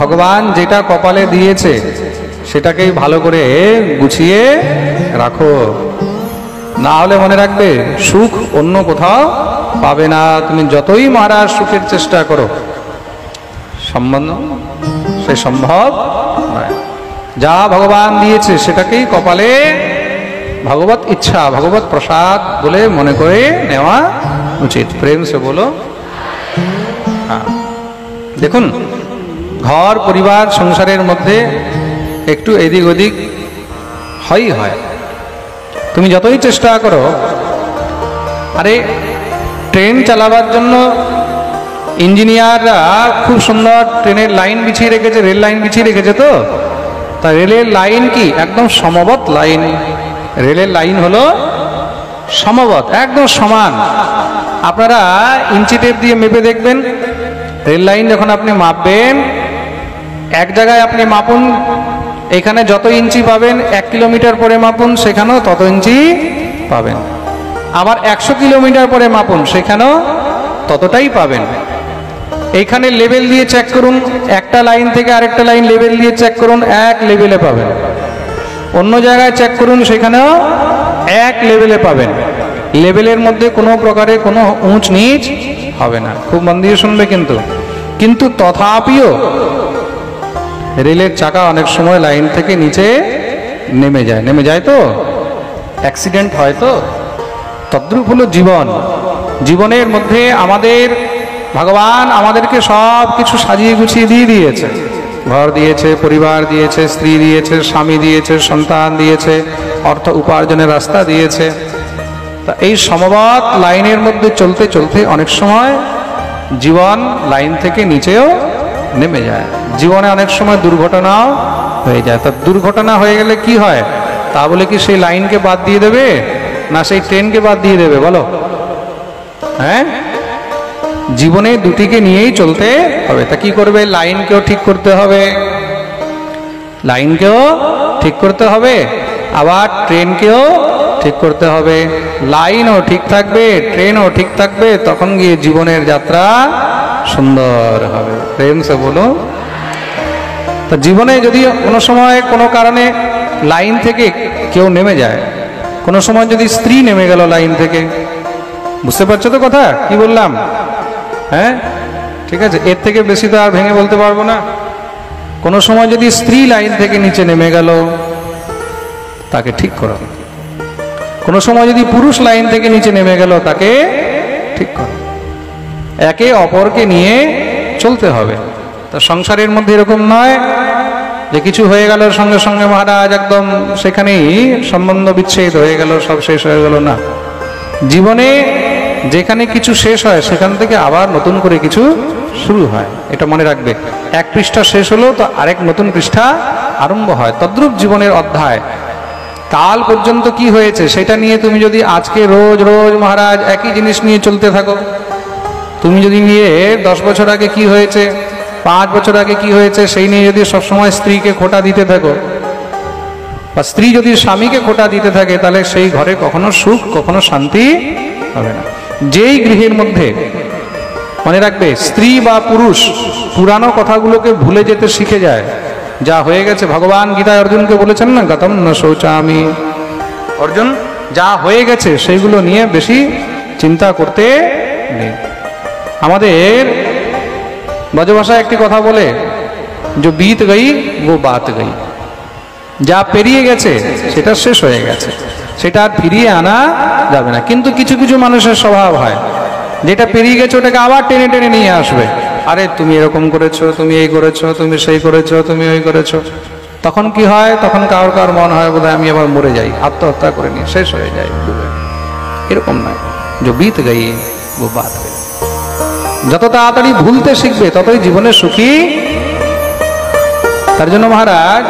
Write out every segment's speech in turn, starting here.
ভগবান যেটা কপালে দিয়েছে সেটাকেই ভালো করে গুছিয়ে রাখো, না হলে মনে রাখবে সুখ অন্য কোথাও পাবে না। তুমি যতই মহারাজ সুখের চেষ্টা করো সে সম্ভব নয়। যা ভগবান দিয়েছে সেটাকেই কপালে ভগবত ইচ্ছা ভগবত প্রসাদ বলে মনে করে নেওয়া উচিত। প্রেম সে বলো। হ্যাঁ, দেখুন ঘর পরিবার সংসারের মধ্যে একটু এদিক ওদিক হয়। তুমি যতই চেষ্টা করো, আরে ট্রেন চালাবার জন্য ইঞ্জিনিয়াররা খুব সুন্দর ট্রেনের লাইন বিছিয়ে রেখেছে, রেল লাইন বিছিয়ে রেখেছে। তো তা রেলের লাইন কি একদম সমবত লাইন? রেলের লাইন হলো সমবত, একদম সমান। আপনারা ইঞ্চি টেপ দিয়ে মেপে দেখবেন, রেল লাইন যখন আপনি মাপবেন, এক জায়গায় আপনি মাপুন, এখানে যত ইঞ্চি পাবেন 1 কিলোমিটার পরে মাপুন, সেখানেও তত ইঞ্চি পাবেন। আবার 100 কিলোমিটার পরে মাপুন, সেখানেও ততটাই পাবেন। এইখানে লেভেল দিয়ে চেক করুন, একটা লাইন থেকে আরেকটা লাইন লেভেল দিয়ে চেক করুন, এক লেভেলে পাবেন। অন্য জায়গায় চেক করুন, সেখানেও এক লেভেলে পাবেন। লেভেলের মধ্যে কোনো প্রকারে কোনো উঁচ নিচ হবে না। খুব মন দিয়ে শুনবে কিন্তু তথাপিও রেলের চাকা অনেক সময় লাইন থেকে নিচে নেমে যায় তো অ্যাক্সিডেন্ট হয়। তো তদ্রূপ হলো জীবন। জীবনের মধ্যে আমাদের ভগবান আমাদেরকে সব কিছু সাজিয়ে গুছিয়ে দিয়ে দিয়েছে। ঘর দিয়েছে, পরিবার দিয়েছে, স্ত্রী দিয়েছে, স্বামী দিয়েছে, সন্তান দিয়েছে, অর্থ উপার্জনের রাস্তা দিয়েছে। তা এই সমবত লাইনের মধ্যে চলতে চলতে অনেক সময় জীবন লাইন থেকে নিচেও নেমে যায়। জীবনে অনেক সময় দুর্ঘটনাও হয়ে যায়। তা দুর্ঘটনা হয়ে গেলে কি হয়? তা বলে কি সেই লাইনকে বাদ দিয়ে দেবে, না সেই ট্রেনকে বাদ দিয়ে দেবে? বলো। হ্যাঁ, জীবনে দুটিকে নিয়েই চলতে হবে। তা কি করবে? লাইনকেও ঠিক করতে হবে, লাইনকেও ঠিক করতে হবে, আবার ট্রেনকেও ঠিক করতে হবে। লাইনও ঠিক থাকবে, ট্রেনও ঠিক থাকবে, তখন গিয়ে জীবনের যাত্রা সুন্দর হবে। প্রেম সে বলো। তা জীবনে যদি কোনো সময় কোনো কারণে লাইন থেকে কেউ নেমে যায়, কোনো সময় যদি স্ত্রী নেমে গেল লাইন থেকে, বুঝতে পারছো তো কথা কি বললাম? হ্যাঁ, ঠিক আছে, এর থেকে বেশি তো আর ভেঙে বলতে পারবো না। কোনো সময় যদি স্ত্রী লাইন থেকে নিচে নেমে গেল, তাকে ঠিক করো। কোনো সময় যদি পুরুষ লাইন থেকে নিচে নেমে গেল, তাকে ঠিক করো। একে অপরকে নিয়ে চলতে হবে। তা সংসারের মধ্যে এরকম নয় যে কিছু হয়ে গেল সঙ্গে সঙ্গে মহারাজ একদম সেখানেই সম্বন্ধ বিচ্ছেদ হয়ে গেল, সব শেষ হয়ে গেল। না, জীবনে যেখানে কিছু শেষ হয় সেখান থেকে আবার নতুন করে কিছু শুরু হয়। এটা মনে রাখবে। এক পৃষ্ঠা শেষ হলো তো আরেক নতুন পৃষ্ঠা আরম্ভ হয়। তদ্রূপ জীবনের অধ্যায়। কাল পর্যন্ত কি হয়েছে সেটা নিয়ে তুমি যদি আজকে রোজ রোজ মহারাজ একই জিনিস নিয়ে চলতে থাকো, তুমি যদি নিয়ে 10 বছর আগে কি হয়েছে, 5 বছর আগে কি হয়েছে সেই নিয়ে যদি সবসময় স্ত্রীকে খোঁটা দিতে থাকো, বা স্ত্রী যদি স্বামীকে খোঁটা দিতে থাকে, তাহলে সেই ঘরে কখনো সুখ কখনো শান্তি হবে না। যেই গৃহের মধ্যে মনে রাখবে স্ত্রী বা পুরুষ পুরানো কথাগুলোকে ভুলে যেতে শিখে যায়, যা হয়ে গেছে, ভগবান গীতায় অর্জুনকে বলেছেন না, গতম ন শৌচামি। অর্জুন, যা হয়ে গেছে সেইগুলো নিয়ে বেশি চিন্তা করতে নেই। আমাদের ব্রজভাষায় একটি কথা বলে, যে বিত গই ও বাত গই। যা পেরিয়ে গেছে সেটা শেষ হয়ে গেছে, সেটা আর ফিরিয়ে আনা যাবে না। কিন্তু কিছু কিছু মানুষের স্বভাব হয়, যেটা পেরিয়ে গেছে ওটাকে আবার টেনে টেনে নিয়ে আসবে। আরে তুমি এরকম করেছো, তুমি এই করেছো, তুমি সেই করেছো, তুমি ওই করেছো। তখন কি হয়? তখন কার মন হয় বোধহয় আমি আবার মরে যাই, আত্মহত্যা করে নিয়ে শেষ হয়ে যায়। এরকম নয়, যে বিত গই ও বাত গই। যত তাড়াতাড়ি ভুলতে শিখবে ততই জীবনে সুখী। তার জন্য মহারাজ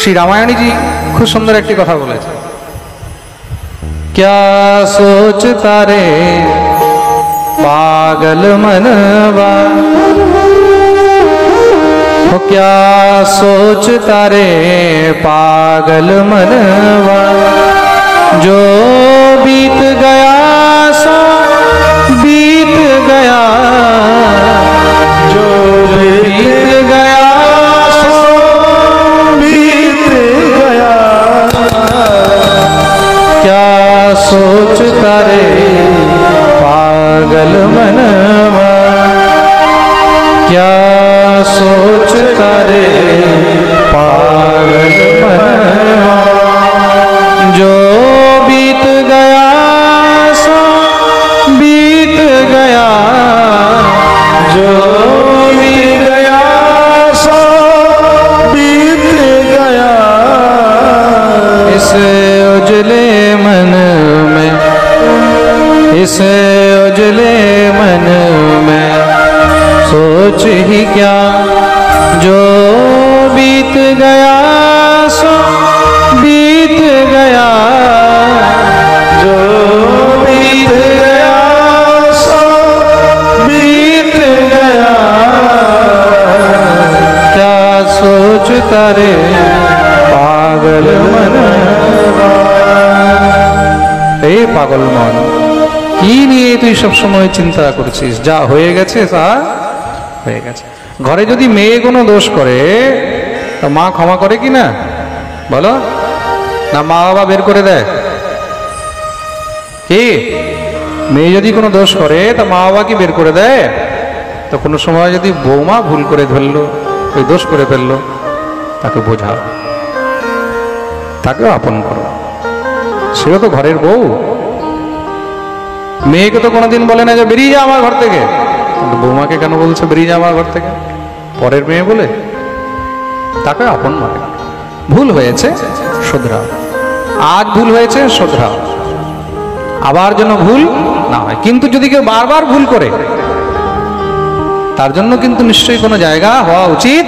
শ্রী রামায়ণীজি খুব সুন্দর একটি কথা বলেছে। क्या सोचता रे पागल मनवा, क्या सोचता रे पागल मनवा, जो बीत गया सो बीत गया, जो क्या सोचता रे पागल मनवा, जो बीत गया सो बीत गया, जो बीत गया सो बीत गया। इस उजले मन में, इस उजले मन में सोच ही क्या, जो बीत गया सो बीत गया, जो बीत गया सो बीत गया। क्या सोचता रे पागल मनवा। এই পাগল মন, কি নিয়ে তুই সব সময় চিন্তা করছিস? যা হয়ে গেছে তা হয়ে গেছে। ঘরে যদি মেয়ে কোনো দোষ করে তো মা ক্ষমা করে কি না বলো? না মা বাবা বের করে দেয়? কি মেয়ে যদি কোনো দোষ করে তা মা বাবা কি বের করে দেয়? তো কোনো সময় যদি বৌমা ভুল করে ধরলো, ওই দোষ করে ফেললো, তাকে বোঝাও, তাকেও আপন করো, সেও তো ঘরের বউ। মেয়েকে তো কোনোদিন বলে না যে বেরিয়ে যা আমার ঘর থেকে, কিন্তু বৌমাকে কেন বলছে বেরিয়ে যা আমার ঘর থেকে? পরের মেয়ে বলে, তাকে আপন মানে। ভুল হয়েছে শোধরাও, আজ ভুল হয়েছে শোধরাও, আবার যেন ভুল না হয়। কিন্তু যদি কেউ বারবার ভুল করে, তার জন্য কিন্তু নিশ্চয়ই কোনো জায়গা হওয়া উচিত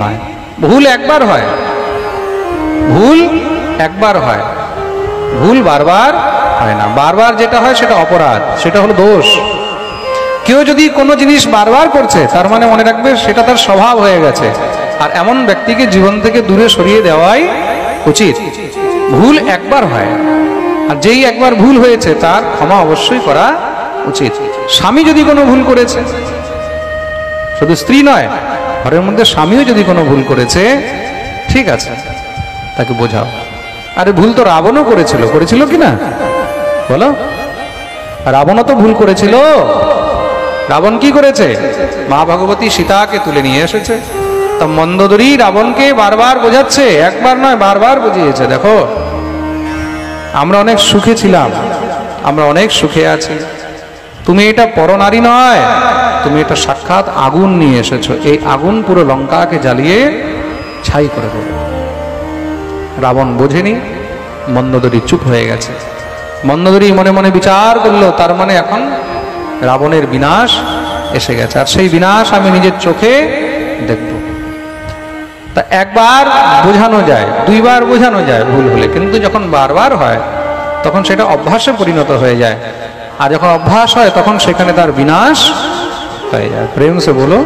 নয়। ভুল একবার হয়, ভুল একবার হয়, ভুল বারবার হয় না। বারবার যেটা হয় সেটা অপরাধ, সেটা হলো দোষ। কেউ যদি কোনো জিনিস বারবার করছে, তার মানে মনে রাখবে সেটা তার স্বভাব হয়ে গেছে, আর এমন ব্যক্তিকে জীবন থেকে দূরে সরিয়ে দেওয়াই উচিত। ভুল একবার হয়, আর যেই একবার ভুল হয়েছে তার ক্ষমা অবশ্যই করা উচিত। স্বামী যদি কোনো ভুল করেছে, শুধু স্ত্রী নয়, ঘরের মধ্যে স্বামীও যদি কোনো ভুল করেছে, ঠিক আছে, তাকে বোঝাও। আরে ভুল তো রাবণও করেছিল, করেছিল কি না বলো? রাবণও তো ভুল করেছিল। রাবণ কি করেছে? মা ভগবতী সীতাকে তুলে নিয়ে এসেছে, তা মন্দোদরী রাবণকে বারবার বোঝাচ্ছে, একবার নয় বারবার বুঝিয়েছে। দেখো, আমরা অনেক সুখে ছিলাম, আমরা অনেক সুখে আছি, তুমি এটা পরনারী নয়, তুমি এটা সাক্ষাৎ আগুন নিয়ে এসেছো, এই আগুন পুরো লঙ্কাকে জ্বালিয়ে ছাই করে দেবে। রাবণ বোঝেনি, মন্দোদরী চুপ হয়ে গেছে। মন্দোদরী মনে মনে বিচার করলো, তার মানে এখন রাবণের বিনাশ এসে গেছে, আর সেই বিনাশ আমি নিজের চোখে দেখব। তা একবার বোঝানো যায়, দুইবার বোঝানো যায় ভুল হলে, কিন্তু যখন বারবার হয় তখন সেটা অভ্যাসে পরিণত হয়ে যায়, আর যখন অভ্যাস হয় তখন সেখানে তার বিনাশ হয়ে যায়। প্রেম সে বলো।